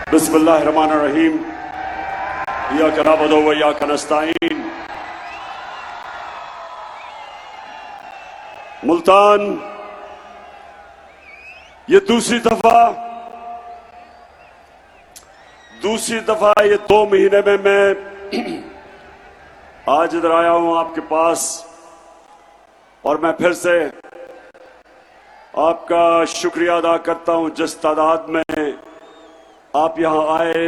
बिस्मिल्लाहिर्रहमानिर्रहीम। इय्याका नअबुदु व इय्याका नस्तईन। मुल्तान ये दूसरी दफा ये 2 महीने में मैं आज इधर आया हूं आपके पास, और मैं फिर से आपका शुक्रिया अदा करता हूं जिस तादाद में आप यहां आए,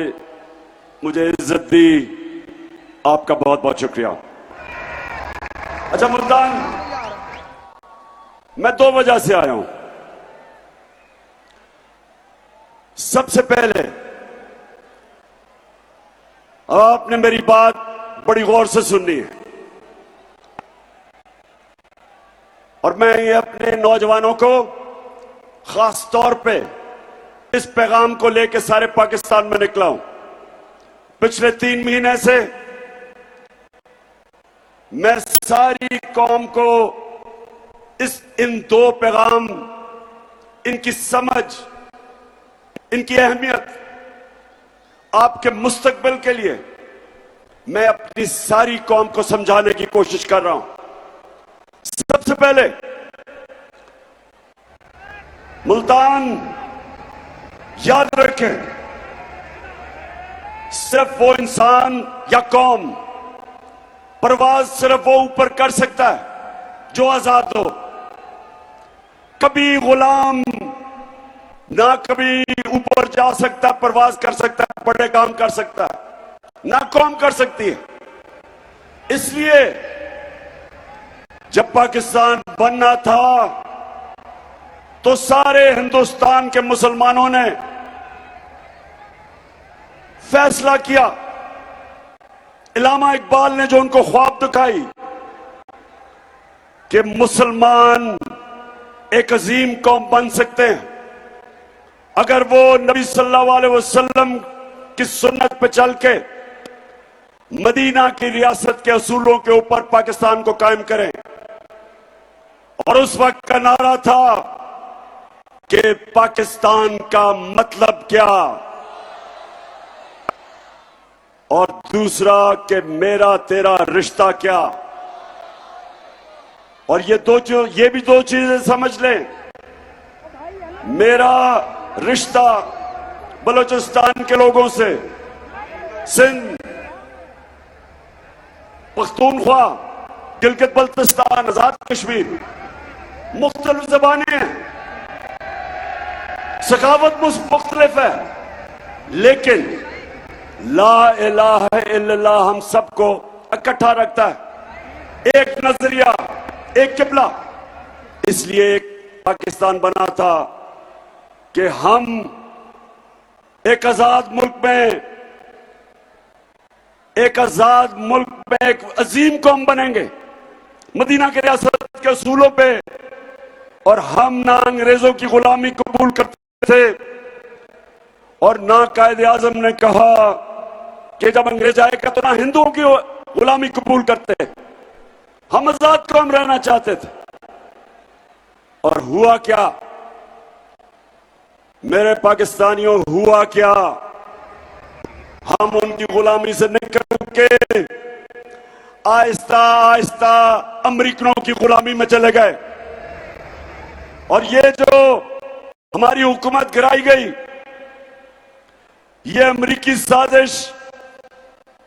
मुझे इज्जत दी। आपका बहुत बहुत शुक्रिया। अच्छा मुल्तान, मैं 2 वजह से आया हूं। सबसे पहले आपने मेरी बात बड़ी गौर से सुननी है, और मैं ये अपने नौजवानों को खास तौर पे इस पैगाम को लेकर सारे पाकिस्तान में निकला हूं। पिछले 3 महीने से मैं सारी कौम को इन 2 पैगाम, इनकी समझ, इनकी अहमियत, आपके मुस्तकबिल के लिए मैं अपनी सारी कौम को समझाने की कोशिश कर रहा हूं। सबसे पहले मुल्तान याद रखें, सिर्फ वो इंसान या कौम परवाज सिर्फ वो ऊपर कर सकता है जो आजाद हो। कभी गुलाम ना कभी ऊपर जा सकता, परवाज कर सकता, बड़े काम कर सकता है, ना कौम कर सकती है। इसलिए जब पाकिस्तान बनना था तो सारे हिंदुस्तान के मुसलमानों ने फैसला किया। इल्लामा इकबाल ने जो उनको ख्वाब दिखाई कि मुसलमान एक अजीम कौम बन सकते हैं अगर वो नबी सल्लल्लाहु अलैहि वसल्लम की सुन्नत पे चल के मदीना की रियासत के असूलों के ऊपर पाकिस्तान को कायम करें। और उस वक्त का नारा था कि पाकिस्तान का मतलब क्या, और दूसरा कि मेरा तेरा रिश्ता क्या। और ये भी दो चीजें समझ लें। मेरा रिश्ता बलूचिस्तान के लोगों से, सिंध, पख्तूनख्वा, गिलगित बल्तिस्तान, आजाद कश्मीर, मुख्तलिफ ज़बानें हैं, सखावत मुख्तलिफ है, लेकिन ला इलाहा इल्लल्लाह हम सबको इकट्ठा रखता है। एक नजरिया, एक किबला। इसलिए एक पाकिस्तान बना था कि हम एक आजाद मुल्क में एक अजीम कौम बनेंगे, मदीना की रियासत के असूलों पे। और हम ना अंग्रेजों की गुलामी कबूल करते थे, और ना कायदे आजम ने कहा कि जब अंग्रेज आएगा तो ना हिंदुओं की गुलामी कबूल करते। हम आजाद कौम रहना चाहते थे। और हुआ क्या मेरे पाकिस्तानियों, हुआ क्या? हम उनकी गुलामी से निकल के आहिस्ता आहिस्ता अमरीकनों की गुलामी में चले गए। और ये जो हमारी हुकूमत गिराई गई, ये अमरीकी साजिश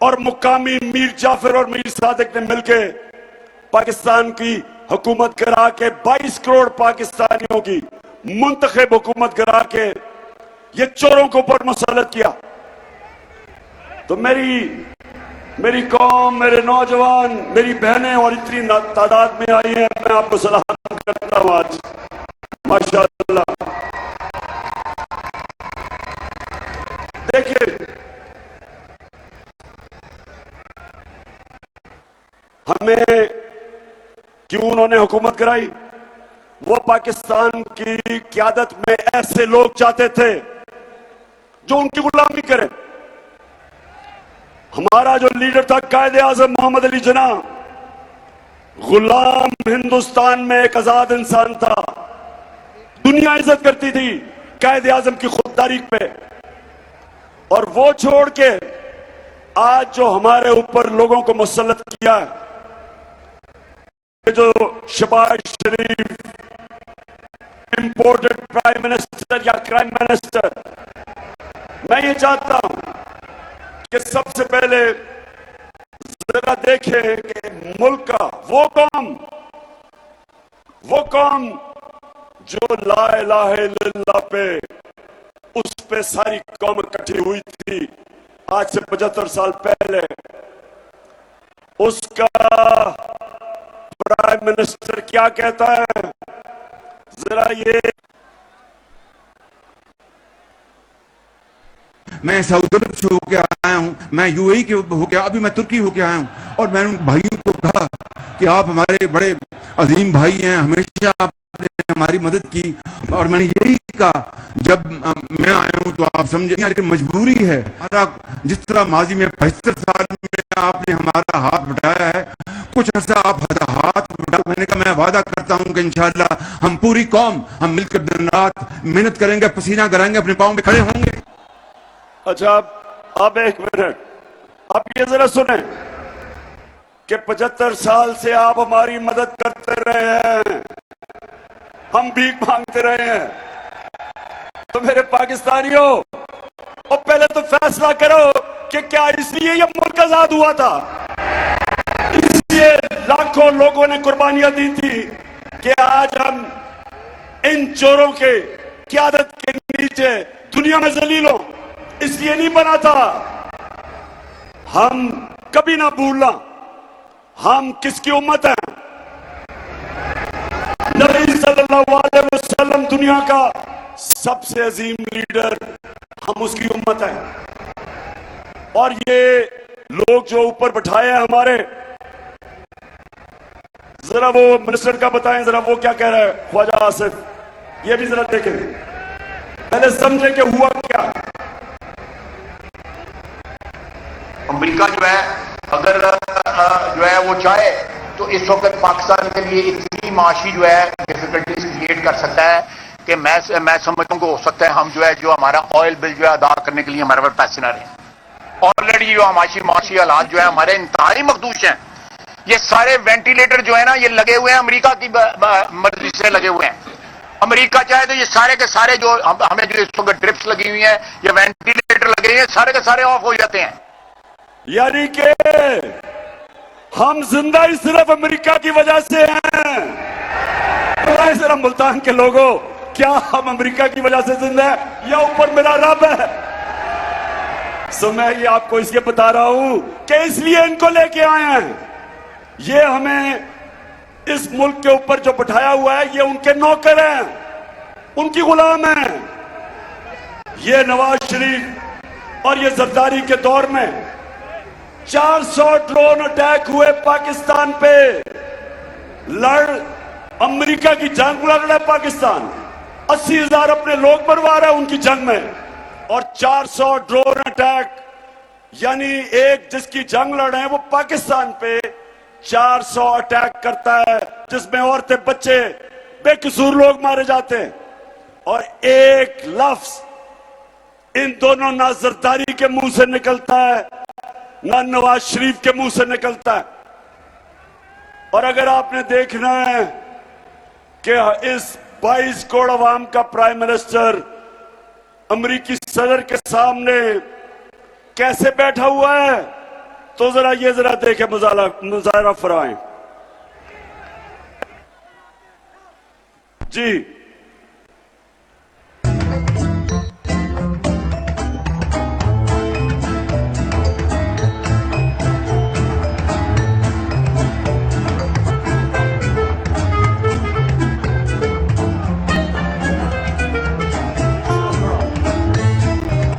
और मुकामी मीर जाफर और मीर सादिक ने मिलकर पाकिस्तान की हुकूमत गिरा के 22 करोड़ पाकिस्तानियों की मुंतखब हुकूमत गिरा के ये चोरों के ऊपर मुसल्लत किया। तो मेरी कौम, मेरे नौजवान, मेरी बहनें और इतनी तादाद में आई हैं, मैं आपको सलाम करता हूं आज, माशाअल्लाह। देखिए, हमें क्यों उन्होंने हुकूमत कराई? वो पाकिस्तान की क़यादत में ऐसे लोग चाहते थे जो उनकी गुलामी करें। हमारा जो लीडर था कायदे आजम मोहम्मद अली जिन्ना, गुलाम हिंदुस्तान में एक आजाद इंसान था। दुनिया इज्जत करती थी कायदे आजम की खुददारी पे। और वो छोड़ के आज जो हमारे ऊपर लोगों को मुसल्लत किया है, जो शहबाज शरीफ इंपोर्टेड प्राइम मिनिस्टर या क्राइम मिनिस्टर, मैं ये चाहता हूं कि सबसे पहले जरा देखें कि मुल्क का वो कौम जो ला इलाहा इल्लल्लाह पे उस पे सारी कौम इकट्ठी हुई थी आज से 75 साल पहले, उसका प्राइम मिनिस्टर क्या कहता है, जरा ये। मैं सऊदी अरब से होके आया हूं, मैं यूएई के होके, अभी मैं तुर्की होके आया हूं, और मैंने उन भाइयों को कहा कि आप हमारे बड़े अजीम भाई हैं, हमेशा आपने हमारी मदद की, और मैंने यही कहा जब मैं आया हूं तो आप समझे, लेकिन मजबूरी है हमारा, जिस तरह माजी में 75 साल में आपने हमारा हाथ बढ़ाया है, कुछ ऐसा आप हाथ बढ़ाओ। मैंने कहा मैं वादा करता हूं कि इंशाअल्लाह हम पूरी कौम हम मिलकर दिन रात मेहनत करेंगे, पसीना कराएंगे, अपने पांव पे खड़े होंगे। अच्छा, अब एक मिनट, अब ये जरा सुने कि 75 साल से आप हमारी मदद करते रहे हैं, हम भीख मांगते रहे हैं, तो मेरे पाकिस्तानियों, और पहले तो फैसला करो कि क्या इसलिए ये मुल्क आजाद हुआ था, इसलिए लाखों लोगों ने कुर्बानियां दी थी कि आज हम इन चोरों के क़यादत के नीचे दुनिया में जलील हो, इसलिए नहीं बना था। हम कभी ना भूलना हम किसकी उम्मत हैं। नबी सल्लल्लाहु अलैहि वसल्लम दुनिया का सबसे अजीम लीडर, हम उसकी उम्मत हैं। और ये लोग जो ऊपर बैठाए हैं हमारे, जरा वो मिनिस्टर का बताएं, जरा वो क्या कह रहा है ख्वाजा आसिफ, ये भी जरा देखें, पहले समझे कि हुआ क्या। अमेरिका जो है अगर जो है वो चाहे तो इस वक्त पाकिस्तान के लिए इतनी माशी जो है डिफिकल्टीज क्रिएट कर सकता है कि मैं समझता हूं कि हो सकता है हम जो है जो हमारा ऑयल बिल जो है अदा करने के लिए हमारे पास पैसे ना रहे। ऑलरेडी जो माशी हालात जो है हमारे इंतहाई मखदूश हैं। ये सारे वेंटिलेटर जो है ना ये लगे हुए हैं, अमेरिका की मर्जी से लगे हुए हैं। अमेरिका चाहे तो ये सारे के सारे जो हमें जो इस वक्त ड्रिप्स लगी हुई हैं, ये वेंटिलेटर लगे हुए हैं, सारे के सारे ऑफ हो जाते हैं। यानी कि हम जिंदा ही सिर्फ अमेरिका की वजह से हैं। जरा मुल्तान के लोगों, क्या हम अमेरिका की वजह से जिंदा हैं या ऊपर मेरा रब है? सो मैं ये आपको इसलिए बता रहा हूं कि इसलिए इनको लेके आए हैं। ये हमें इस मुल्क के ऊपर जो बिठाया हुआ है, ये उनके नौकर हैं, उनकी गुलाम हैं। ये नवाज शरीफ और ये जरदारी के दौर में 400 ड्रोन अटैक हुए पाकिस्तान पे, अमेरिका की जंग लड़ रहा है पाकिस्तान, 80,000 अपने लोग मरवा रहा है उनकी जंग में, और 400 ड्रोन अटैक, यानी एक जिसकी जंग लड़ रहे हैं वो पाकिस्तान पे 400 अटैक करता है, जिसमें औरतें बच्चे बेकसूर लोग मारे जाते हैं। और एक लफ्ज इन दोनों ना जरदारी के मुंह से निकलता है ना नवाज शरीफ के मुंह से निकलता है। और अगर आपने देखना है कि इस 22 करोड़ अवाम का प्राइम मिनिस्टर अमेरिकी सदर के सामने कैसे बैठा हुआ है, तो जरा देखें, मुजाहरा फरमाएं जी।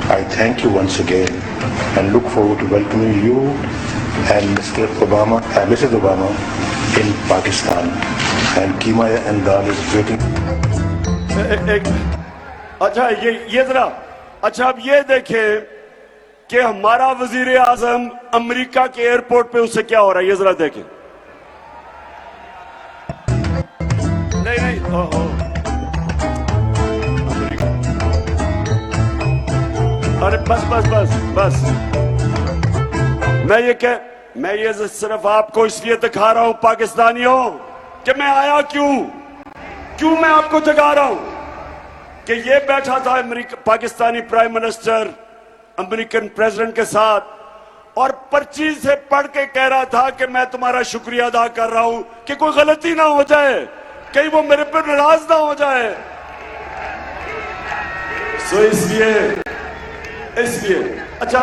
I thank you once again and look forward to welcoming you and Mr. Obama and Mrs. Obama in Pakistan. And Keema and Dal is waiting. अच्छा ये जरा, अच्छा अब ये देखें कि हमारा वजीर आजम अमेरिका के एयरपोर्ट पे उससे क्या हो रहा है, ये जरा देखें। नहीं ओहो, अरे बस बस बस बस, मैं ये सिर्फ आपको इसलिए दिखा रहा हूं पाकिस्तानियों कि मैं आया क्यों मैं आपको जगा रहा हूं कि ये बैठा था Pakistani prime minister American president के साथ और पर्ची से पढ़ के कह रहा था कि मैं तुम्हारा शुक्रिया अदा कर रहा हूं कि कोई गलती ना हो जाए, कहीं वो मेरे पर नाराज ना हो जाए। सो इसलिए अच्छा,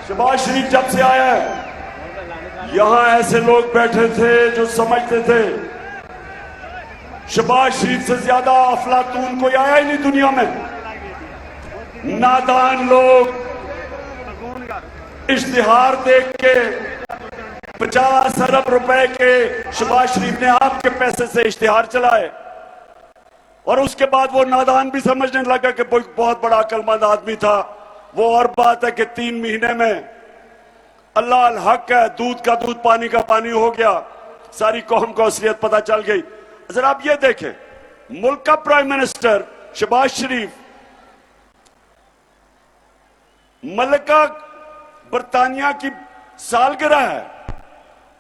शहबाज शरीफ जब से आया है यहां ऐसे लोग बैठे थे जो समझते थे शहबाज शरीफ से ज्यादा अफलातून कोई आया ही नहीं दुनिया में। नादान लोग इश्तिहार देख के 50 अरब रुपए के शहबाज शरीफ ने आपके पैसे से इश्तिहार चलाए और उसके बाद वो नादान भी समझने लगा कि बहुत बड़ा अक्लमंद आदमी था। वो और बात है कि 3 महीने में अल्लाह अल हक है, दूध का दूध पानी का पानी हो गया, सारी कौम को असलियत पता चल गई। जरा आप ये देखें, मुल्क का प्राइम मिनिस्टर शहबाज शरीफ मलिका बरतानिया की सालगिरह है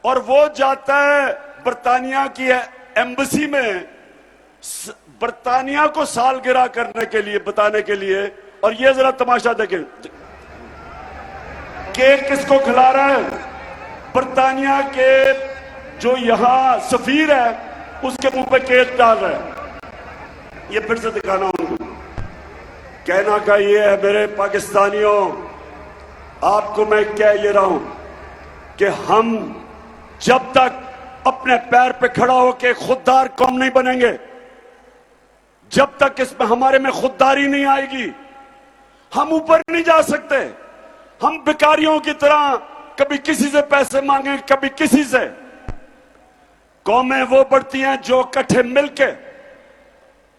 और वो जाता है बरतानिया की एम्बेसी में बरतानिया को सालगिरह करने के लिए, बताने के लिए। और ये जरा तमाशा देखें, केक किसको खिला रहा है? बरतानिया के जो यहां सफीर है उसके मुंह पे केक डाल रहा है। ये फिर से दिखाना उनको, कहना का ये है मेरे पाकिस्तानियों, आपको मैं कह ये रहा हूं कि हम जब तक अपने पैर पे खड़ा होकर खुददार कौम नहीं बनेंगे, जब तक इसमें हमारे में खुददारी नहीं आएगी, हम ऊपर नहीं जा सकते। हम भिखारियों की तरह कभी किसी से पैसे मांगे, कभी किसी से। कौमें वो बढ़ती हैं जो इकट्ठे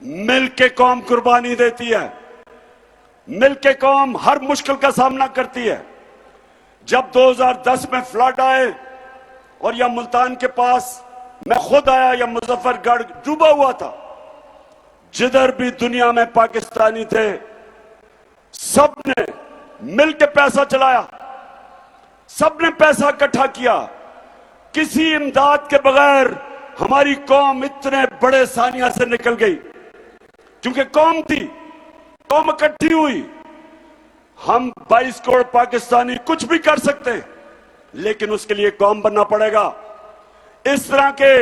मिलके कौम कुर्बानी देती है, मिलके कौम हर मुश्किल का सामना करती है। जब 2010 में फ्लड आए और यह मुल्तान के पास मैं खुद आया, या मुजफ्फरगढ़ डूबा हुआ था, जिधर भी दुनिया में पाकिस्तानी थे सबने मिलकर पैसा चलाया, सबने पैसा इकट्ठा किया। किसी इमदाद के बगैर हमारी कौम इतने बड़े सानिया से निकल गई, क्योंकि कौम थी, कौम इकट्ठी हुई। हम 22 करोड़ पाकिस्तानी कुछ भी कर सकते हैं, लेकिन उसके लिए कौम बनना पड़ेगा। इस तरह के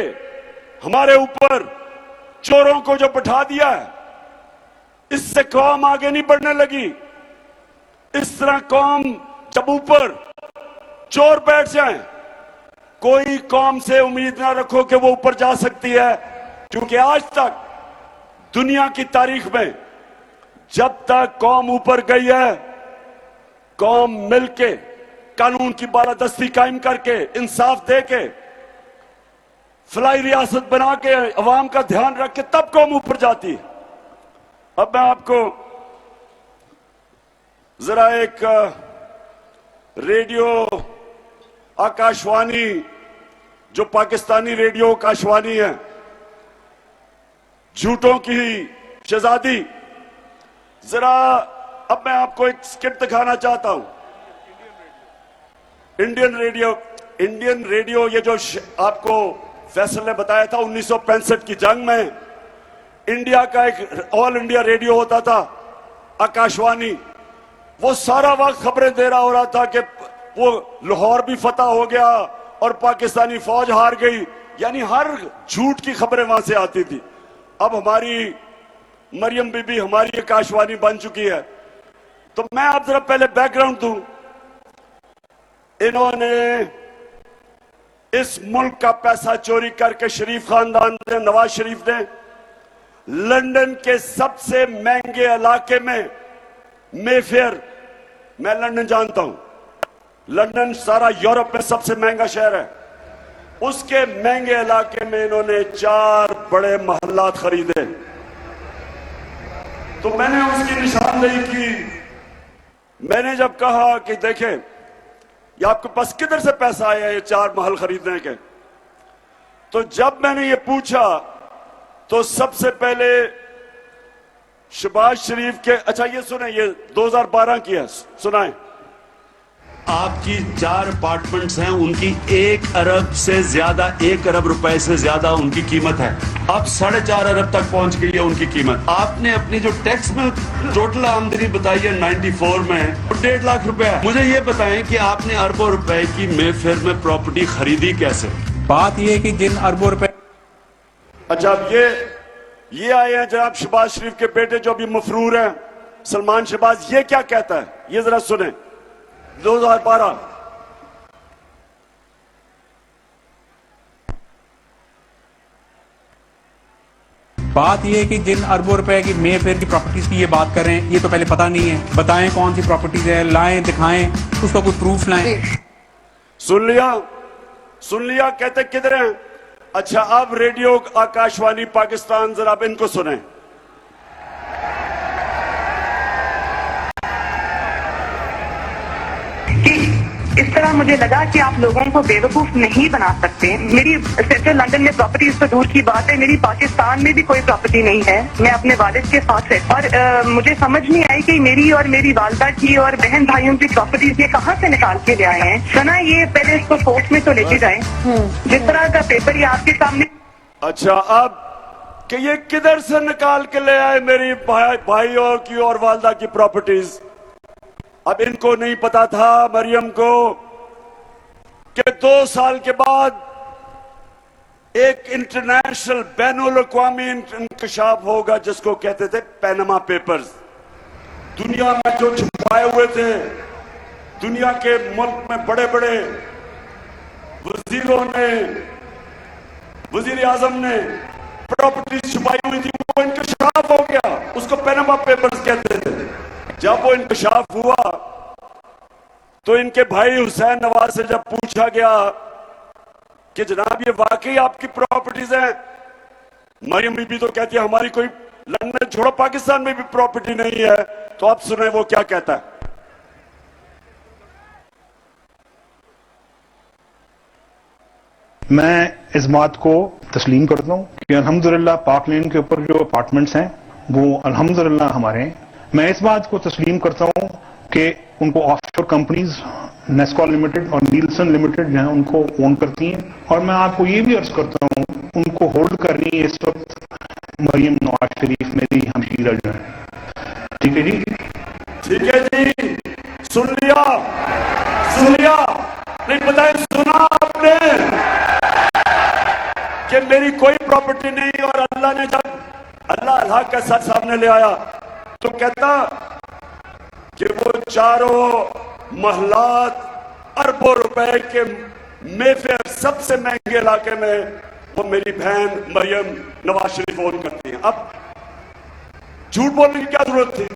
हमारे ऊपर चोरों को जो बिठा दिया है, इससे कौम आगे नहीं बढ़ने लगी। इस तरह कौम जब ऊपर चोर बैठ जाएं, कोई कौम से उम्मीद ना रखो कि वो ऊपर जा सकती है, क्योंकि आज तक दुनिया की तारीख में जब तक कौम ऊपर गई है, कौम मिलके कानून की बालादस्ती कायम करके, इंसाफ देके, फलाई रियासत बना के, अवाम का ध्यान रख के, तब कौम ऊपर जाती है। अब मैं आपको जरा एक रेडियो आकाशवाणी, जो पाकिस्तानी रेडियो आकाशवाणी है, झूठों की शहजादी, जरा अब मैं आपको एक स्किट दिखाना चाहता हूं। इंडियन रेडियो, ये जो आपको फैसल ने बताया था 1965 की जंग में इंडिया का एक ऑल इंडिया रेडियो होता था, आकाशवाणी, वो सारा वक्त खबरें दे रहा हो रहा था कि वो लाहौर भी फतह हो गया और पाकिस्तानी फौज हार गई, यानी हर झूठ की खबरें वहां से आती थी। अब हमारी मरियम बीबी हमारी आकाशवाणी बन चुकी है। तो मैं आप जरा पहले बैकग्राउंड दूं। इन्होंने इस मुल्क का पैसा चोरी करके शरीफ खानदान ने, नवाज शरीफ ने, लंदन के सबसे महंगे इलाके में, मेफेयर, मैं लंदन जानता हूं, लंदन सारा यूरोप में सबसे महंगा शहर है, उसके महंगे इलाके में इन्होंने 4 बड़े महल्लात खरीदे। तो मैंने उसकी निशानदेही की। मैंने जब कहा कि देखें ये आपके पास किधर से पैसा आया ये 4 महल खरीदने के, तो जब मैंने ये पूछा तो सबसे पहले शहबाज शरीफ के, अच्छा ये सुने, ये 2012 की है, सुनाए। आपकी 4 अपार्टमेंट्स हैं, उनकी 1 अरब से ज्यादा, 1 अरब रुपए से ज्यादा उनकी कीमत है। अब 4.5 अरब तक पहुंच गई है उनकी कीमत। आपने अपनी जो टैक्स में टोटल आमदनी बताई है 94 में, 1.5 लाख रुपए है। मुझे ये बताएं कि आपने अरबों रुपए की मेफेयर में प्रॉपर्टी खरीदी कैसे? बात ये है कि जिन अरबों रुपए, अच्छा अब ये आए हैं जनाब शहबाज शरीफ के बेटे जो अभी मफरूर हैं, सलमान शहबाज, ये क्या कहता है, ये जरा सुने। 2012 बात ये है कि जिन अरबों रुपए की मेफेयर की प्रॉपर्टीज की ये बात कर रहे हैं, ये तो पहले पता नहीं है। बताएं कौन सी प्रॉपर्टीज है, लाएं, दिखाएं, उसका कोई प्रूफ लाएं। सुन लिया, कहते किधर हैं? अच्छा अब रेडियो आकाशवाणी पाकिस्तान, जरा अब इनको सुने। कि इस तरह मुझे लगा कि आप लोगों को बेवकूफ नहीं बना सकते। मेरी सेंट्रल लंदन में प्रॉपर्टीज तो दूर की बात है, मेरी पाकिस्तान में भी कोई प्रॉपर्टी नहीं है। मैं अपने वालिद के साथ है और मुझे समझ नहीं आई कि मेरी और मेरी वालदा की और बहन भाइयों की प्रॉपर्टीज ये कहाँ से निकाल के ले आए हैं। सना ये पहले इसको कोर्ट में तो लेके जाए, जिस तरह का पेपर ये आपके सामने। अच्छा अब कि ये किधर से निकाल के ले आए मेरी भाइयों की और वालदा की प्रॉपर्टीज? अब इनको नहीं पता था मरियम को कि 2 साल के बाद एक इंटरनेशनल बैनुल अक़वामी इंकशाफ होगा जिसको कहते थे पैनामा पेपर्स। दुनिया में जो छुपाए हुए थे, दुनिया के मुल्क में बड़े बड़े वजीरों ने, वजीर आजम ने प्रॉपर्टी छुपाई हुई थी, वो इंकशाफ हो गया, उसको पैनामा पेपर्स कहते थे। जब वो इंकशाफ हुआ तो इनके भाई हुसैन नवाज से जब पूछा गया कि जनाब ये वाकई आपकी प्रॉपर्टीज हैं, मरियम बीबी तो कहती है हमारी कोई लंदन छोड़ो पाकिस्तान में भी प्रॉपर्टी नहीं है। तो आप सुने वो क्या कहता है। मैं इस बात को तस्लीम करता हूँ कि अल्हम्दुलिल्लाह पाक लेन के ऊपर जो अपार्टमेंट्स हैं वो अल्हम्दुलिल्लाह हमारे हैं। मैं इस बात को तस्लीम करता हूँ कि उनको ऑफशोर कंपनीज नेस्कॉ लिमिटेड और नीलसन लिमिटेड जो है उनको ओन करती हैं। और मैं आपको ये भी अर्ज करता हूँ उनको होल्ड कर रही है इस वक्त मरियम नवाज शरीफ मेरी हमशीरा जो है। ठीक है जी, ठीक है जी, सुन लिया, नहीं बताए, सुना आपने कि मेरी कोई प्रॉपर्टी नहीं। और अल्लाह ने जब अल्लाह का सच सामने ले आया तो कहता कि वो चारों महलात अरबों रुपए के मेफेयर सबसे महंगे इलाके में वो मेरी बहन मरियम नवाज शरीफ ओन करती है। अब झूठ बोलने की क्या जरूरत थी?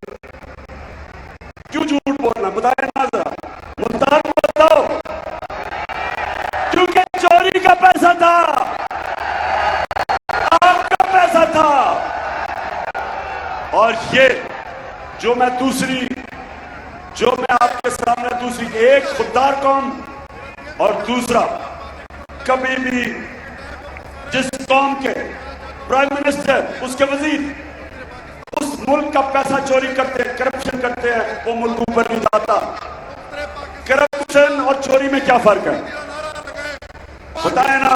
क्यों झूठ बोलना, बताए ना जरा, मुल्तान को बताओ। क्योंकि चोरी का पैसा था, आपका पैसा था। और ये जो मैं आपके सामने दूसरी, एक खुददार कौम और दूसरा कभी भी जिस कौम के प्राइम मिनिस्टर, उसके वजीर उस मुल्क का पैसा चोरी करते हैं, करप्शन करते हैं, वो मुल्क ऊपर नहीं जाता। करप्शन और चोरी में क्या फर्क है बताए ना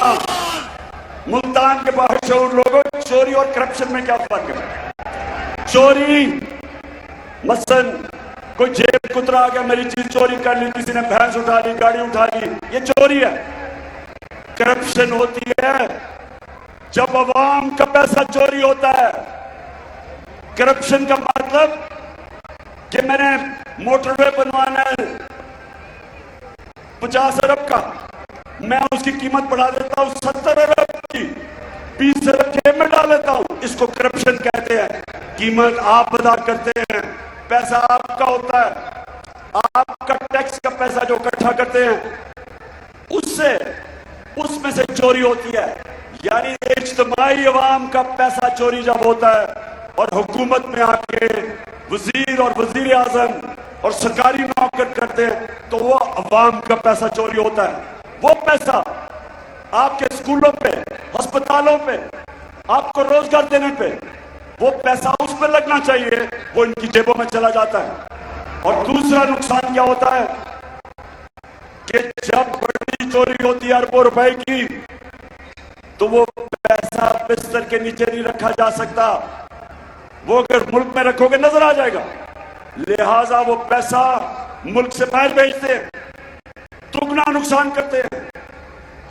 मुल्तान के बाहर शऊर लोगों, चोरी और करप्शन में क्या फर्क है? चोरी मसलन कोई जेब कुतरा आ गया, मेरी चीज चोरी कर ली, किसी ने भैंस उठा ली, गाड़ी उठा ली, ये चोरी है। करप्शन होती है जब अवाम का पैसा चोरी होता है। करप्शन का मतलब कि मैंने मोटरवे बनवाना है 50 अरब का, मैं उसकी कीमत बढ़ा देता हूं 70 अरब की, 20 अरब जेब में डाल लेता हूं, इसको करप्शन कहते हैं। कीमत आप अदा करते हैं, पैसा आपका होता है, आपका टैक्स का पैसा जो इकट्ठा करते हैं उसमें से चोरी होती है। यानी इज्तिमाई अवाम का पैसा चोरी जब होता है और हुकूमत में आके वजीर और वजीर आजम और सरकारी नौकर करते हैं तो वो अवाम का पैसा चोरी होता है। वो पैसा आपके स्कूलों पे, अस्पतालों पे, आपको रोजगार देने पे, वो पैसा उस पर लगना चाहिए, वो इनकी जेबों में चला जाता है। और दूसरा नुकसान क्या होता है कि जब बड़ी चोरी होती है अरबों रुपए की, तो वो पैसा बिस्तर के नीचे नहीं रखा जा सकता, वो अगर मुल्क में रखोगे नजर आ जाएगा। लिहाजा वो पैसा मुल्क से बाहर भेजते हैं, दुगना नुकसान करते हैं।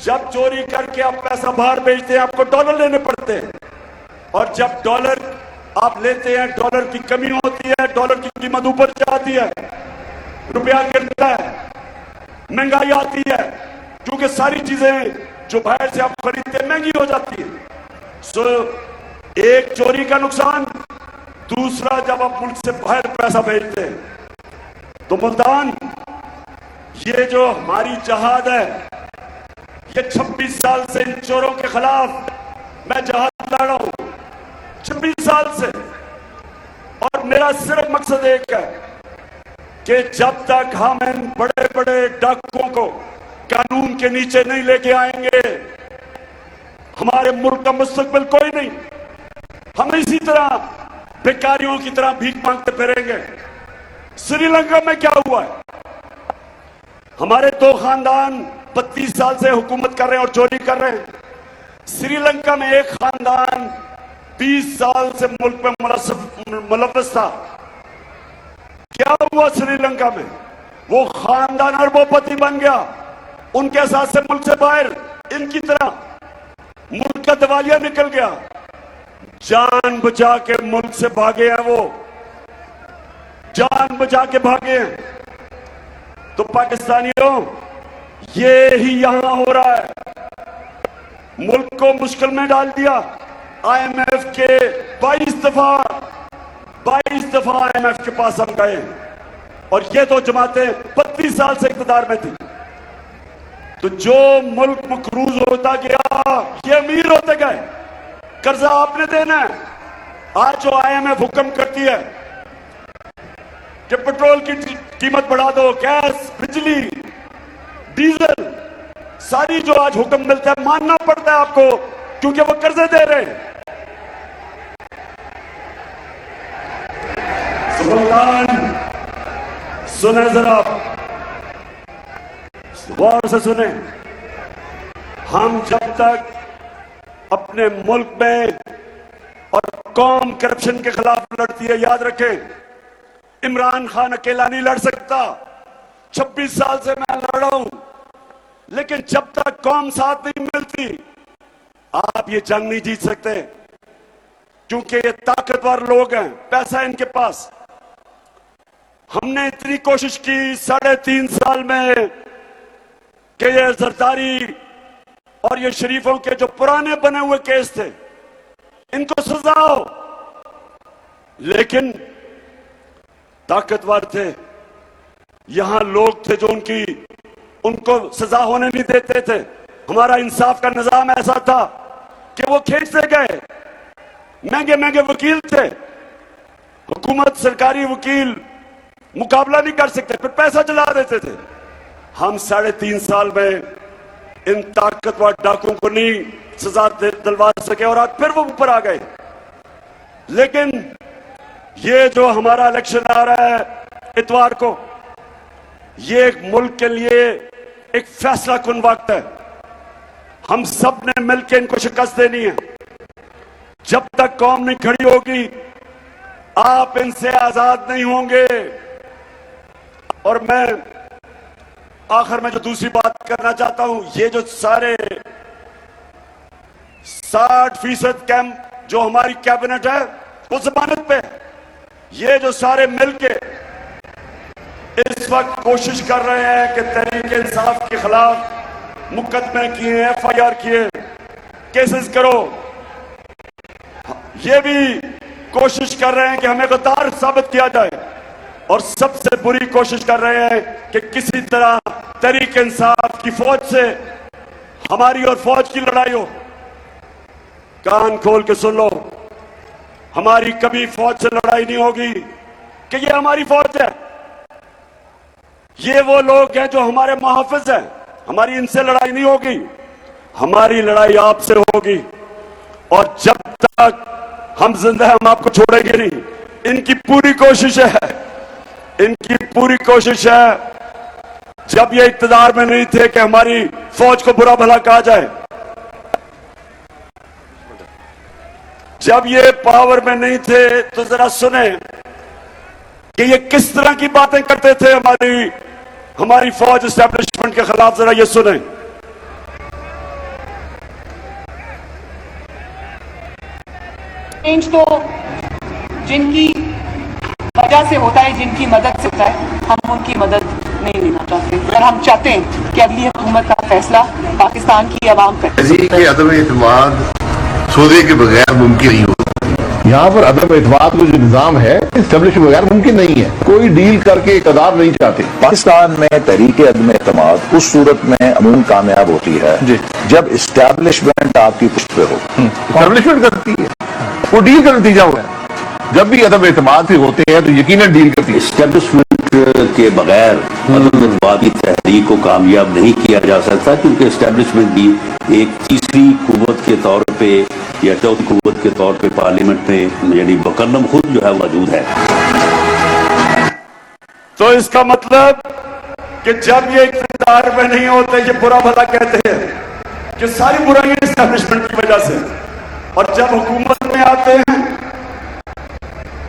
जब चोरी करके आप पैसा बाहर भेजते हैं, आपको डॉलर लेने पड़ते हैं, और जब डॉलर आप लेते हैं, डॉलर की कमी होती है, डॉलर की कीमत ऊपर जाती है, रुपया गिरता है, महंगाई आती है, क्योंकि सारी चीजें जो बाहर से आप खरीदते हैं महंगी हो जाती है। सो एक चोरी का नुकसान, दूसरा जब आप मुल्क से बाहर पैसा भेजते हैं। तो मुल्तान, ये जो हमारी जहाद है, ये 26 साल से इन चोरों के खिलाफ मैं जहाद लड़ रहा हूं, 26 साल से। और मेरा सिर्फ मकसद एक है कि जब तक हम इन बड़े बड़े डाकुओं को कानून के नीचे नहीं लेके आएंगे, हमारे मुल्क का मुस्तकबिल कोई नहीं। हम इसी तरह भिखारियों की तरह भीख मांगते फिरेंगे। श्रीलंका में क्या हुआ है? हमारे दो खानदान 32 साल से हुकूमत कर रहे हैं और चोरी कर रहे हैं। श्रीलंका में एक खानदान 20 साल से मुल्क में मुलव्वस था। क्या हुआ श्रीलंका में? वो खानदान अरबोपति बन गया, उनके साथ से मुल्क से बाहर इनकी तरह मुल्क का दिवालिया निकल गया। जान बचा के मुल्क से भागे हैं, वो जान बचा के भागे हैं। तो पाकिस्तानियों, ये ही यहां हो रहा है, मुल्क को मुश्किल में डाल दिया। IMF के 22 दफा IMF के पास हम गए, और ये तो जमातें 32 साल से इक़्तिदार में थी। तो जो मुल्क मकरूज होता गया, ये अमीर होते गए। कर्जा आपने देना है। आज जो IMF हुक्म करती है कि पेट्रोल की कीमत बढ़ा दो, गैस, बिजली, डीजल, सारी जो आज हुक्म मिलता है मानना पड़ता है आपको, क्योंकि वो कर्जे दे रहे हैं। सुने जरा, गौर से सुने। हम जब तक अपने मुल्क में और कौम करप्शन के खिलाफ लड़ती है, याद रखें, इमरान खान अकेला नहीं लड़ सकता। 26 साल से मैं लड़ रहा हूं, लेकिन जब तक कौम साथ नहीं मिलती, आप ये जंग नहीं जीत सकते, क्योंकि ये ताकतवर लोग हैं, पैसा है इनके पास। हमने इतनी कोशिश की 3.5 साल में कि ये जरदारी और ये शरीफों के जो पुराने बने हुए केस थे, इनको सजा हो, लेकिन ताकतवर थे, यहां लोग थे जो उनको सजा होने नहीं देते थे। हमारा इंसाफ का निजाम ऐसा था कि वो खींचते गए। महंगे महंगे वकील थे, हुकूमत सरकारी वकील मुकाबला नहीं कर सकते, फिर पैसा चला देते थे। हम 3.5 साल में इन ताकतवर डाकुओं को नहीं सजा दिलवा सके, और आज फिर वो ऊपर आ गए। लेकिन ये जो हमारा इलेक्शन आ रहा है इतवार को, ये एक मुल्क के लिए एक फैसला कुन वक्त है। हम सब ने मिलकर इनको शिकस्त देनी है। जब तक कौम नहीं खड़ी होगी, आप इनसे आजाद नहीं होंगे। और मैं आखिर में जो दूसरी बात करना चाहता हूं, ये जो सारे 60% कैंप जो हमारी कैबिनेट है वो जमानत पे, ये जो सारे मिलके इस वक्त कोशिश कर रहे हैं कि तहरीक इंसाफ के खिलाफ मुकदमे किए, FIR किए, केसेस करो, ये भी कोशिश कर रहे हैं कि हमें गद्दार साबित किया जाए, और सबसे बुरी कोशिश कर रहे हैं कि किसी तरह तहरीक इंसाफ की फौज से हमारी और फौज की लड़ाई हो। कान खोल के सुन लो, हमारी कभी फौज से लड़ाई नहीं होगी, कि ये हमारी फौज है। ये वो लोग हैं जो हमारे मुहाफिज हैं, हमारी इनसे लड़ाई नहीं होगी, हमारी लड़ाई आपसे होगी। और जब तक हम जिंदा हैं, हम आपको छोड़ेंगे नहीं। इनकी पूरी कोशिश है, इनकी पूरी कोशिश है, जब ये इक्तदार में नहीं थे कि हमारी फौज को बुरा भला कहा जाए, जब ये पावर में नहीं थे तो जरा सुने कि ये किस तरह की बातें करते थे हमारी फौज एस्टैब्लिशमेंट के खिलाफ। जरा ये सुने। चेंज तो जिनकी वजह से होता है, जिनकी मदद से होता है, हम उनकी मदद नहीं लेना चाहते। अगर हम चाहते हैं कि अगली हुकूमत का फैसला पाकिस्तान की आवाम करे, के अदम एतमाद सौदे के बगैर मुमकिन नहीं होता। यहाँ पर अदम एतमाद का जो निजाम है एस्टेब्लिश बगैर मुमकिन नहीं है। कोई डील करके इक़्तिदार नहीं चाहते। पाकिस्तान में तहरीक अदम एतमाद उस सूरत में अमूमन कामयाब होती है जब इस्टेब्लिशमेंट आपकी पुष्ट पे हो। एस्टेब्लिशमेंट करती है, वो डील का नतीजा हुआ है। जब भी अदम एतमाद से होते हैं तो यकीनन डील करती है। एस्टेब्लिशमेंट के बगैर अदमवादी तहरीक को कामयाब नहीं किया जा सकता, क्योंकि एस्टेब्लिशमेंट भी एक तीसरी कुव्वत के तौर पे या चौथी कुव्वत के तौर पे पार्लियामेंट में यानी मुकर्रम खुद जो है मौजूद है। तो इसका मतलब कि जब ये इक़्तिदार में नहीं होते, ये बुरा भला कहते हैं कि सारी बुराइयां एस्टेब्लिशमेंट की वजह से, और जब हुकूमत में आते हैं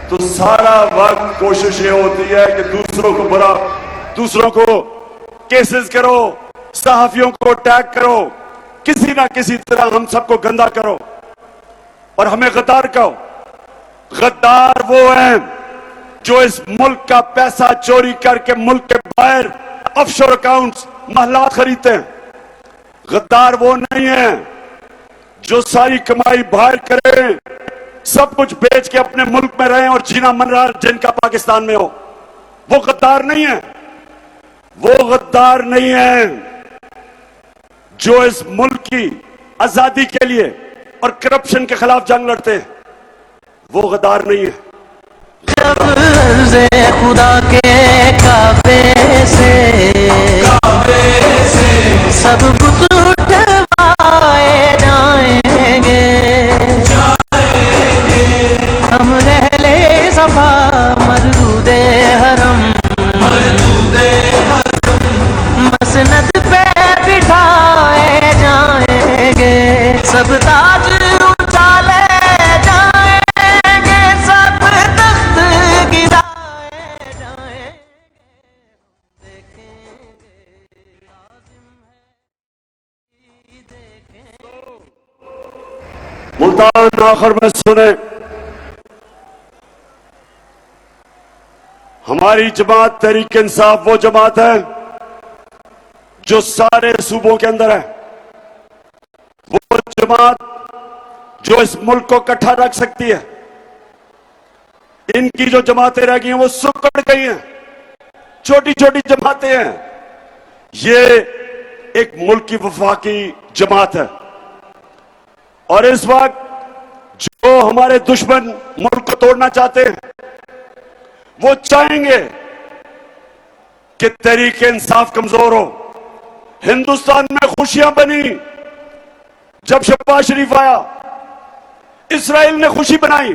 तो सारा वक्त कोशिश ये होती है कि दूसरों को केसेस करो, सहाफियों को अटैक करो, किसी ना किसी तरह हम सबको गंदा करो और हमें गद्दार कहो। गद्दार वो हैं जो इस मुल्क का पैसा चोरी करके मुल्क के बाहर ऑफशोर अकाउंट्स, महलात खरीदते हैं। गद्दार वो नहीं है जो सारी कमाई बाहर करे, सब कुछ बेच के अपने मुल्क में रहे और जीना मन रहा जिनका पाकिस्तान में हो। वो गद्दार नहीं है, वो गद्दार नहीं है जो इस मुल्क की आजादी के लिए और करप्शन के खिलाफ जंग लड़ते हैं। वो गद्दार नहीं है। खुदा के काबे से सब कुछ उठवाए जाएंगे, हम रहले सफा मरदूदे हरम मसनद पे बिठाए जाएंगे, सब ताज उछाले जाएंगे, सब तख्त गिराए जाएंगे, मुल्तान आखिर में सुने, हमारी जमात तहरीक इंसाफ वो जमात है जो सारे सूबों के अंदर है। वो जमात जो इस मुल्क को इकट्ठा रख सकती है। इनकी जो जमातें रह गई हैं वो सुकड़ गई हैं, छोटी छोटी जमातें हैं। ये एक मुल्क की वफाकी जमात है और इस वक्त जो हमारे दुश्मन मुल्क को तोड़ना चाहते हैं वो चाहेंगे कि तहरीक इंसाफ कमजोर हो। हिंदुस्तान में खुशियां बनी जब शहबाज शरीफ आया, इसराइल ने खुशी बनाई।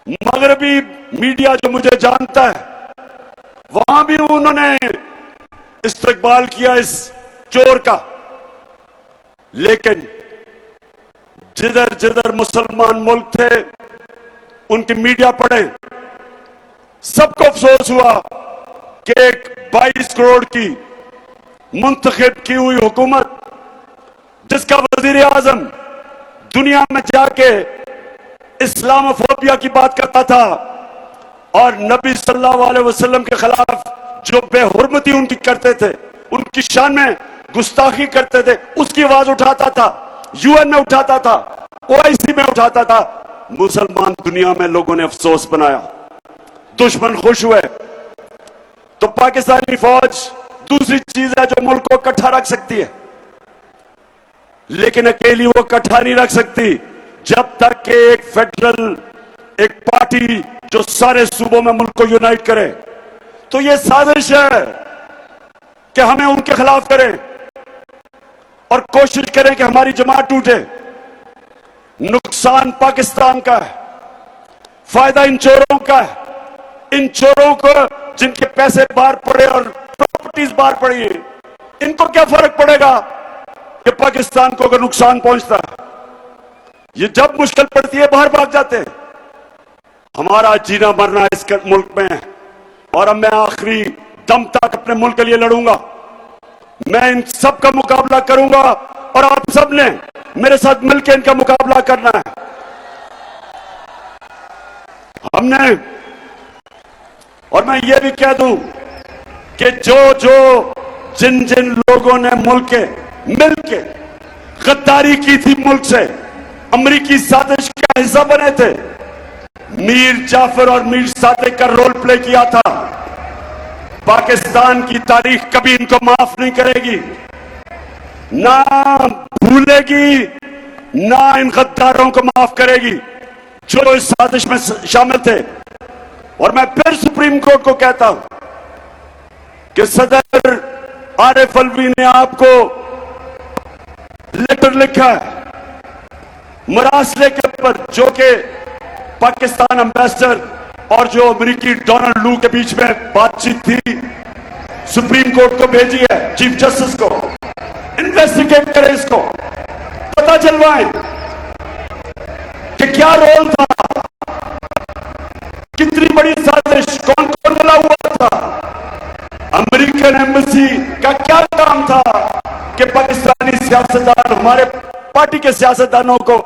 मगरबी मीडिया जो मुझे जानता है वहां भी उन्होंने इस्तकबाल किया इस चोर का। लेकिन जिधर जिधर मुसलमान मुल्क थे उनकी मीडिया पढ़े, सबको अफसोस हुआ कि एक 22 करोड़ की मुंतखब की हुई हुकूमत, जिसका वजीर आजम दुनिया में जाके इस्लामोफोबिया की बात करता था और नबी सल्लल्लाहु अलैहि वसल्लम के खिलाफ जो बेहुरमती उनकी करते थे, उनकी शान में गुस्ताखी करते थे, उसकी आवाज उठाता था, यूएन में उठाता था, ओआईसी में उठाता था। मुसलमान दुनिया में लोगों ने अफसोस बनाया, दुश्मन खुश हुए। तो पाकिस्तानी फौज दूसरी चीज है जो मुल्क को इकट्ठा रख सकती है, लेकिन अकेली वो इकट्ठा नहीं रख सकती जब तक कि एक फेडरल, एक पार्टी जो सारे सूबों में मुल्क को यूनाइट करे। तो ये साजिश है कि हमें उनके खिलाफ करें और कोशिश करें कि हमारी जमात टूटे। नुकसान पाकिस्तान का है, फायदा इन चोरों का है। इन चोरों को जिनके पैसे बाहर पड़े और प्रॉपर्टीज बाहर पड़ी है, इनको क्या फर्क पड़ेगा कि पाकिस्तान को अगर नुकसान पहुंचता है? ये जब मुश्किल पड़ती है बाहर भाग जाते हैं। हमारा जीना मरना इस मुल्क में है और अब मैं आखिरी दम तक अपने मुल्क के लिए लड़ूंगा। मैं इन सब का मुकाबला करूंगा और आप सब ने मेरे साथ मिलकर इनका मुकाबला करना है। हमने, और मैं ये भी कह दूं कि जिन जिन लोगों ने मुल्क के मिलके गद्दारी की थी, मुल्क से अमरीकी साजिश का हिस्सा बने थे, मीर जाफर और मीर सादिक का रोल प्ले किया था, पाकिस्तान की तारीख कभी इनको माफ नहीं करेगी, ना भूलेगी, ना इन गद्दारों को माफ करेगी जो इस साजिश में शामिल थे। और मैं फिर सुप्रीम कोर्ट को कहता हूं कि सदर आरिफ अलवी ने आपको लेटर लिखा है मरासले के ऊपर, जो कि पाकिस्तान एम्बेसडर और जो अमेरिकी डोनाल्ड लू के बीच में बातचीत थी, सुप्रीम कोर्ट को भेजी है, चीफ जस्टिस को। इन्वेस्टिगेट करें, इसको पता चलवाएं कि क्या रोल था, कितनी बड़ी साजिश, कौन कौन मिला हुआ था, अमेरिकन एम्बेसी का क्या काम था कि पाकिस्तानी सियासतदान, हमारे पार्टी के सियासतदानों को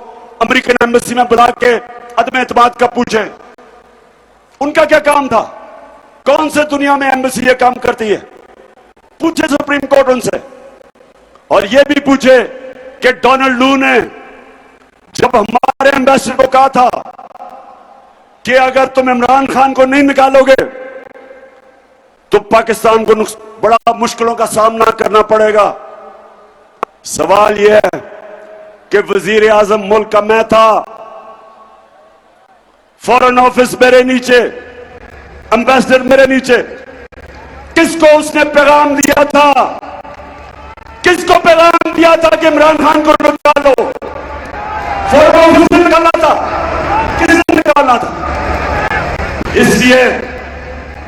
अमेरिकन एम्बेसी में बुला के अदम एतमाद का पूछे। उनका क्या काम था? कौन से दुनिया में एम्बेसी ये काम करती है? पूछे सुप्रीम कोर्ट उनसे। और ये भी पूछे कि डोनाल्ड लू ने जब हमारे एम्बेसडर को कहा था कि अगर तुम इमरान खान को नहीं निकालोगे तो पाकिस्तान को बड़ा मुश्किलों का सामना करना पड़ेगा। सवाल यह है कि वजीर आजम मुल्क का मैं था, फॉरेन ऑफिस मेरे नीचे, एम्बेसडर मेरे नीचे, किसको उसने पैगाम दिया था, किसको पैगाम दिया था कि इमरान खान को निकालो? फॉरेन ऑफिस ने निकाला था, किसने निकाला था? इसलिए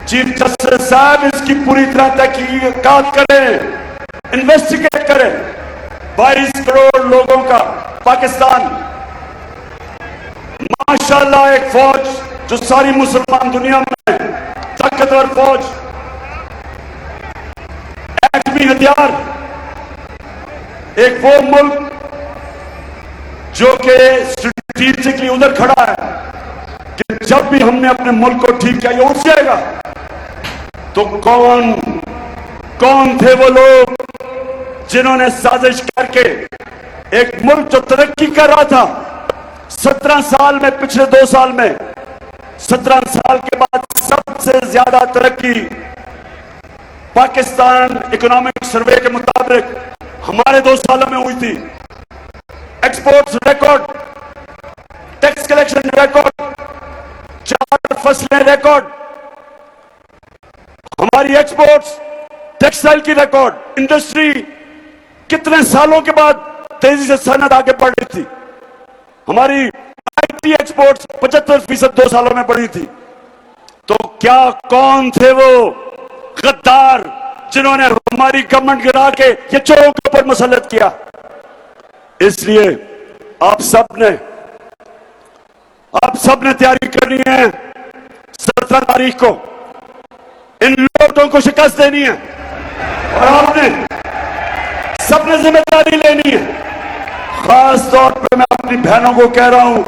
चीफ जस्टिस साहब इसकी पूरी तरह तहकीकात करें, इन्वेस्टिगेट करें। 22 करोड़ लोगों का पाकिस्तान, माशाल्लाह एक फौज जो सारी मुसलमान दुनिया में ताकतवर फौज, एटमी हथियार, एक वो मुल्क जो कि स्ट्रेटेजिकली उधर खड़ा है कि जब भी हमने अपने मुल्क को ठीक किया ये उठ जाएगा। तो कौन थे वो लोग जिन्होंने साजिश करके एक मुल्क जो तरक्की कर रहा था 17 साल में, पिछले 2 साल में 17 साल के बाद सबसे ज्यादा तरक्की पाकिस्तान इकोनॉमिक सर्वे के मुताबिक हमारे 2 सालों में हुई थी। Exports record, tax collection record, 4 फसलें रिकॉर्ड, हमारी एक्सपोर्ट्स, टेक्सटाइल की रिकॉर्ड, इंडस्ट्री कितने सालों के बाद तेजी से सनत आगे बढ़ रही थी। हमारी आईटी एक्सपोर्ट्स 75% 2 सालों में बढ़ी थी। तो क्या कौन थे वो गद्दार जिन्होंने हमारी गवर्नमेंट गिरा के ये चोरों के ऊपर मुसल्लत किया? इसलिए आप सबने तैयारी करनी है। 17 तारीख को इन लोगों को शिकस्त देनी है और आपने सबने जिम्मेदारी लेनी है। खास तौर पर मैं अपनी बहनों को कह रहा हूं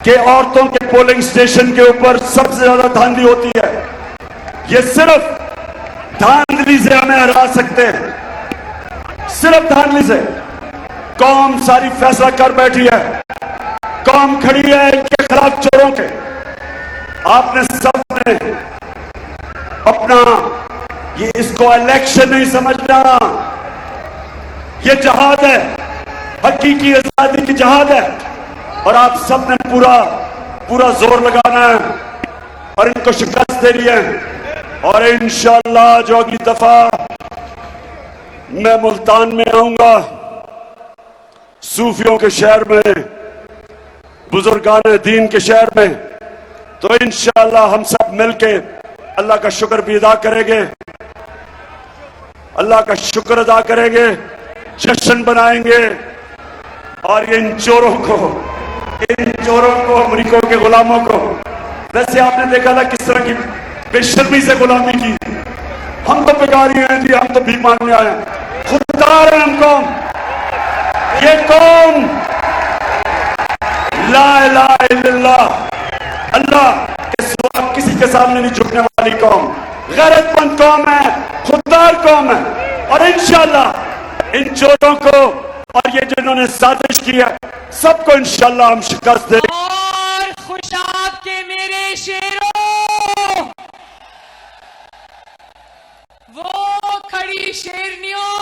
कि औरतों के पोलिंग स्टेशन के ऊपर सबसे ज्यादा धांधली होती है। ये सिर्फ धांधली से हमें हरा सकते हैं, सिर्फ धांधली से। कौम सारी फैसला कर बैठी है, कौम खड़ी है इनके खिलाफ, चोरों के। आपने सबने अपना इसको इलेक्शन नहीं समझना, ये जहाद है, हकीकी आजादी की जहाद है और आप सबने पूरा जोर लगाना है और इनको शिकस्त देनी है। और इंशाअल्लाह जो अगली दफा मैं मुल्तान में आऊंगा, सूफियों के शहर में, बुजुर्गान दीन के शहर में, तो इंशाअल्लाह हम सब मिलके अल्लाह का शुक्र भी अदा करेंगे, अल्लाह का शुक्र अदा करेंगे, जश्न बनाएंगे और इन चोरों को, अमरीकों के गुलामों को, वैसे आपने देखा था किस तरह की बेशर्मी से गुलामी की। हम तो बेकारी हैं जी, हम तो भीख मांगने आए हैं, खुददार हैं हम कौम, ये कौम ला इलाहा इल्लल्लाह, अल्लाह के सिवा किसी के सामने नहीं झुकने वाली कौम, गैरतमंद कौम है, खुददार कौम है। और इंशाअल्लाह इन चोरों को और ये जिन्होंने साजिश की है सबको इंशाअल्लाह हम शिकस्त दें। और खुशाब के मेरे शेरों, वो खड़ी शेरनियों,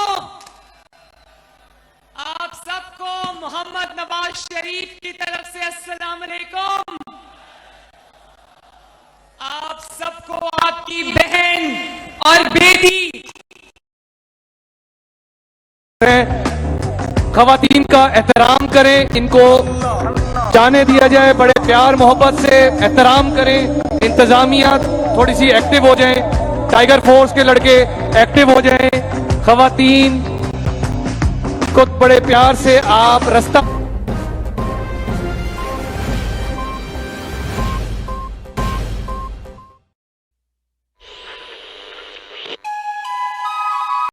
आप सबको मोहम्मद नवाज शरीफ की तरफ से अस्सलाम वालेकुम। आप सबको आपकी बहन और बेटी खवातीन का एहतराम करें, इनको जाने दिया जाए, बड़े प्यार मोहब्बत से एहतराम करें। इंतजामिया थोड़ी सी एक्टिव हो जाएं, टाइगर फोर्स के लड़के एक्टिव हो जाएं, खवातीन को बड़े प्यार से आप रास्ता